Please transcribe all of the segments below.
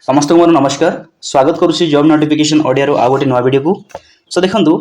समस्त को मोर नमस्कार स्वागत करुच्ची जॉब नोटिफिकेशन ऑडियो आ गोटे नुआ वीडियो को सो देखंतु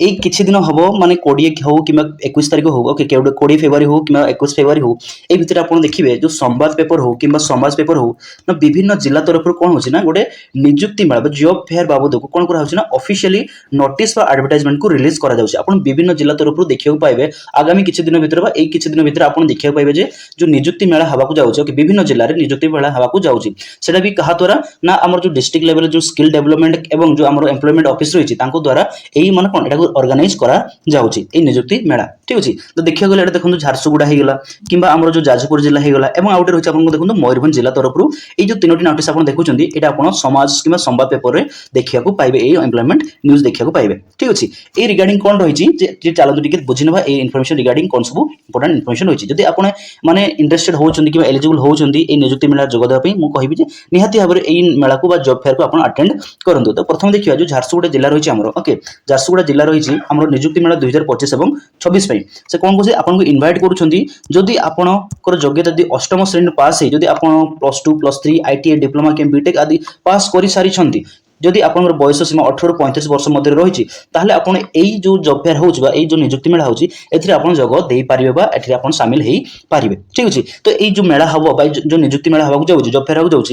এই কিছু দিন হব মানে 20 হোক কিংবা 21 তারিখ হোক ওকে 20 ফেব্রুয়ারি হোক কিংবা 21 ফেব্রুয়ারি হোক এই ভিতরে আপনার দেখবে যে সম্বাদ পেপর হোক কিংবা সমাজ পেপর হোক না বিভিন্ন জেলা তরফ কোণ হচ্ছে না গোটে নিযুক্তি মেলা বা জব ফেয়ার বাবদକୁ কোণ করা হচ্ছে না অফিশিয়ালি নোটিস বা আডভার্টাইজমেন্ট কু রিলিজ করা যাচ্ছে আপনি বিভিন্ন জেলা তরফ দেখিବାକୁ পাইবে আগামী কিছু দিন ভিতরে বা এই কিছু দিন ভিতরে আপনি দেখিବାକୁ পাইবে যে যে নিযুক্তি মেলা হওয়াকু যাচ্ছে ওকে বিভিন্ন জেলার নিযুক্তি মেলা হওয়াকু যাচ্ছে সেটা বি কাহা দ্বারা না আমার যে ডিস্ট্রিক্ট লেভেল যে স্কিল ডেভেলপমেন্ট এবং যে আমার এমপ্লয়মেন্ট অফিস রয়েছে তাঙ্কো দ্বারা এই মানে কোণ এটাকু অর্গানাইজ করা যাଉଛି এই নিযুক্তি মেলা ঠিক আছে তো দেখিବାକୁ গଲେ এটা দেখନ୍ତୁ ঝারସୁଗୁଡ଼ା ହେଇଗଲା কিংবা ଆମର जो ଯାଜପୁର ଜିଲ୍ଲା ହେଇଗଲା ଏବଂ ଆଉ ଗୋଟେ ରହିଛି ଆପଣଙ୍କୁ ଦେଖନ୍ତୁ ମୟୂରଭଞ୍ଜ ଜିଲ୍ଲା ତରଫରୁ এই যে তিনোটি নোটিস ଆପଣ ଦେଖୁଛନ୍ତି এটা ଆପଣ ସମାଜ କିମ୍ବା ସମ୍ବାଦ ପେପରରେ ଦେଖିବାକୁ ପାଇବେ এই এমপ্লয়মেন্ট নিউজ ଦେଖିବାକୁ ପାଇବେ ঠিক আছে এই রিগার্ডিং কোন রয়েছে যে চালନ୍ତୁ ଟିକେ বুঝিনবা এই ইনফরমেশন রিগার্ডিং কোন ସବୁ ইম্পর্টেন্ট ইনফরমেশন রয়েছে যদি ଆପଣ মানে ইন্টারেস্টেড होउଛନ୍ତି কিংবা এলিজিবল होउଛନ୍ତି এই নিযুক্তি মেলা যোগ দেବା ପାଇଁ ମୁଁ କହିବି ଯେ ନିହାତି ଭାବରେ এই মেଳାକୁ ବା জব ଫେୟାରକୁ ଆପଣ ଆଟେଣ୍ଡ କରନ୍ତୁ ତ ପ୍ରଥମେ ଦେଖିବା जो ଝାରସୁଗୁଡ଼ା ଜିଲ୍ଲା ରହିଛି ଆମର ଓକେ ଝାରସୁଗୁଡ଼ା ଜିଲ୍ଲା ରହିଛି ଆମର ନିଯୁକ୍ତି मेला 2025 এবং 26 ପାଇଁ से कोन को आपन को इनवाइट करूछंती जदि आपनकर योग्यता यदि अष्टम श्रेणी पास है जदि आपन +2 +3 आईटीआई डिप्लोमा के बीटेक आदि पास करि सारी छंती जदि आपन बयस सीमा 18 रु 35 वर्ष मध्य रही ताहले आपन एई जो जब फेयर होउछ बा एई जो नियुक्ति मेला होउछ एथि आपन जग देई पारिबे बा एथि आपन शामिल हेई पारिबे ठीक अछि तो एई जो मेला हबो बा जो नियुक्ति मेला हबा को जाउछ जब फेयर हबा जाउछ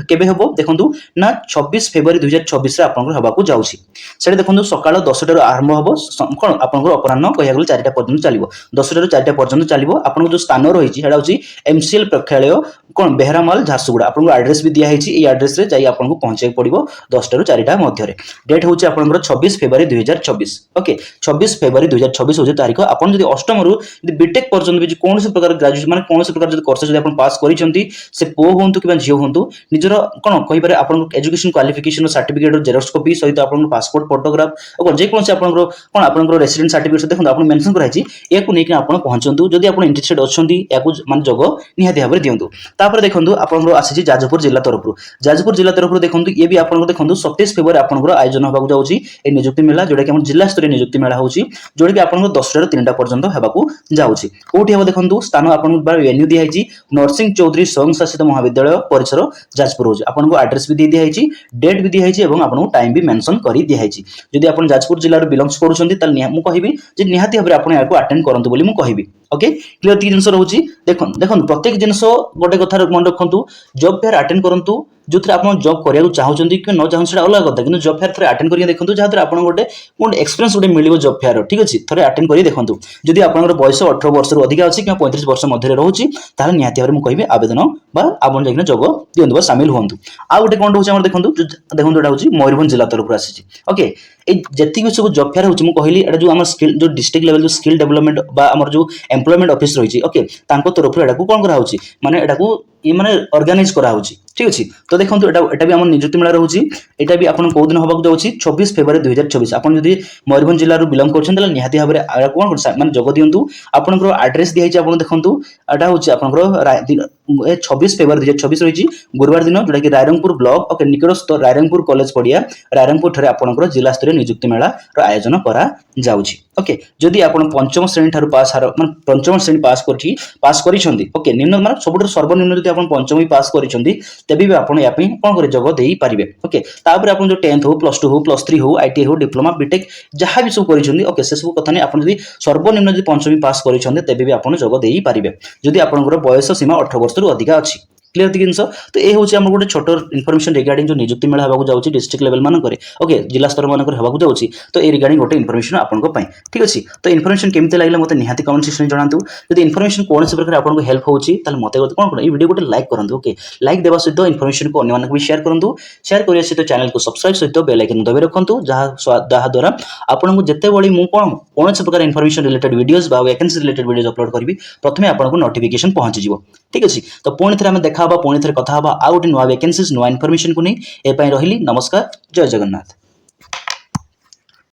केबे हबो देखंतु ना 26 फेब्रुआरी 2024 रे आपन हबा को जाउछ सेटा देखंतु सकाळ 10 टा आरंभ हबो कोन आपन अपराह्न कहिया गेल 4 टा पर्यंत चलिबो 10 टा 4 टा पर्यंत चलिबो आपन जो स्थान रहिछि हेडा होछि एमसीएल प्रेक्षालय कोन बेहरामाल झारसुगुड़ा आपन एड्रेस भी दिया हेछि ए एड्रेस रे जाई आपन को पहुंचे पड़िबो 10 टा 4 टा मध्य डेट होची आपनकर 26 फेब्रुआरी 2024 ओके 26 फेब्रुआरी 2024 होची तारीख आपन जदी अष्टम रु जदी बीटेक पर्यंत भी कोन से प्रकार ग्रेजुएशन माने कोन से प्रकार जदी कोर्स जदी आपन पास करिसंती से पो होंतु किबा झियो होंतु निजर कोन कहि पारे आपन education qualification certificate xerox copy सहित आपन पासपोर्ट फोटोग्राफ और जे कोन से आपन रेसिडेंट सर्टिफिकेट देखो आपन मेंशन कराइछि याकू नै कि आपन पहुंचंतु जदी आपन इंटरेस्टेड अछंती याकू मान जगो निहाती भाबरे दियंतु तापर देखंतु आपन आसी जाजपुर जिल्ला तरफ देखंतु ये भी आपन देखंतु 27 फेब्रुआरी आपन आयोजन होबाकू जाउछि ए नियुक्ति मेला जोडा कि हमर जिल्ला स्तरीय नियुक्ति मेला होउछि जोडा कि आपन 10 टा 3 टा पर्यंत हेबाकू जाउछि कोठी हेबा देखंतु स्थान आपन बार वेन्यू दिया हिछि नरसिंह चौधरी स्वयं शासित महाविद्यालय परिसर जाजपुर होउछि आपन को एड्रेस भी दिया हिछि डेट भी दिया हिछि एवं आपन टाइम भी मेंशन करि दिया हिछि जदि आपन जाजपुर जिल्ला रो बिलोंग्स करूछंती त मु कहिबि जे निहाती भाबरे आपन याकू अटेंड करंतु बोली मु कहिबि ओके क्लियर ती जिंस रहउछि देखन प्रत्येक जिंस गोटे कथा मन रखंतु जॉब फेयर अटेंड करंतु जो थे आप जॉब करिया चाहते कि न चाहते अलग कथा कि जॉब फेयर थे अटेंड करिए देखो जहाँ आप गोटे एक्सपीरियंस गोटे मिल जॉब फेयर ठीक अच्छे थे अटेंड करिए देखो जदि आप बयस 18 वर्ष अधिक अच्छी कि 35 वर्ष मध्य रोचे ताहले निहाती भाव मुझे आवेदन आपन जाइए जग दिखाँ सामिल हूँ आ गए कौन रोचे देखो देखो यहाँ हूँ मयूरभंज जिला तरफ आसी ओके जी सब जॉब फेयर होची कहली एटा जो स्किल जो डिस्ट्रिक्ट लेवल जो स्किल डेवलपमेंट आमर जो एम्प्लॉयमेंट ऑफिस रही ओके तरफ एटा कौन करा माने एटा ये माने ऑर्गेनाइज करा ठीक अच्छे तो देखो एटा भी आम नियुक्ति मेला रोचे यहाँ भी आपन कौ दिन होगा जाऊँगी 26 फेब्रुआरी 2024 आपन जदि मयूरभंज जिल्ला बिलंग कर निहाती भाव में कौन माने जग दिंतु आपनकर एड्रेस दिखाई आप देखो एटा हूँ आपनकर 26 फेब्रुआरी 2024 रही गुरुवार दिन जोटा कि रायरंगपुर ब्लॉक और निकटस्थ रायरंगपुर कॉलेज पड़िया रायरंगपुर ठारे आपनकर जिला स्तरीय नियुक्ति मेला आयोजन करा जाउछि ओके जदि आपन पंचम श्रेणी ठारू पास माने पंचम श्रेणी पास करिसंती ओके निम्न माने सबुठ सर्वनिम्न जदि आपन पंचम ही पास करिसंती तबे भी आपन या कोन करे जग देई पारिबे ओके तापर आपन जो 10th हो +2 हो +3 हो आईटीआई हो डिप्लोमा बीटेक जहां भी सब करिसंती ओके से सब कथा नै आपन जदि सर्वनिम्न जदि पंचम ही पास करिसंती तबे भी आपन जग देई पारिबे जदि आपनकर बयस सीमा 18 वर्ष रु अधिक अछि क्लियर थी जिनस तो ये हूँ आम गोटे छोट इनफर्मेशन रिगार्डिंग जो नियुक्ति मेला होगा जाऊँगी डिस्ट्रिक्ट लेवल मानक ओके जिला स्तर मानक होगा जाऊँगी तो ये रिगार्डिंग गोटे इनफर्मेशन आपको ठीक अच्छे तो इनफर्मेशन केमती लगे मतलब निहाती कमेंट सेक्शन में जनातु जब इनफर्मेशन कौन से प्रकार आपको हेल्प होती मत कौन कौन वीडियो गोटे लाइक करूँ ओके लाइक देवा सहित इनफर्मेशन को अन्य भी शेयर करूँ शेयर करने सहित चैनल को सब्सक्राइब सहित बेल आइकन दबाई रखुँ जहाद्वारा आपको जिते बड़ी मुझे कौन से प्रकार information related videos vacancy related videos upload करी प्रथम आपको नोटिफिकेशन पहुंची जी ठीक अच्छे तो पुणी थे आम देखा पुणी थे कथा आ गोटे नुआ वैकेंसीज नुआ इनफर्मेशन को नहीं ए रही नमस्कार जय जगन्नाथ।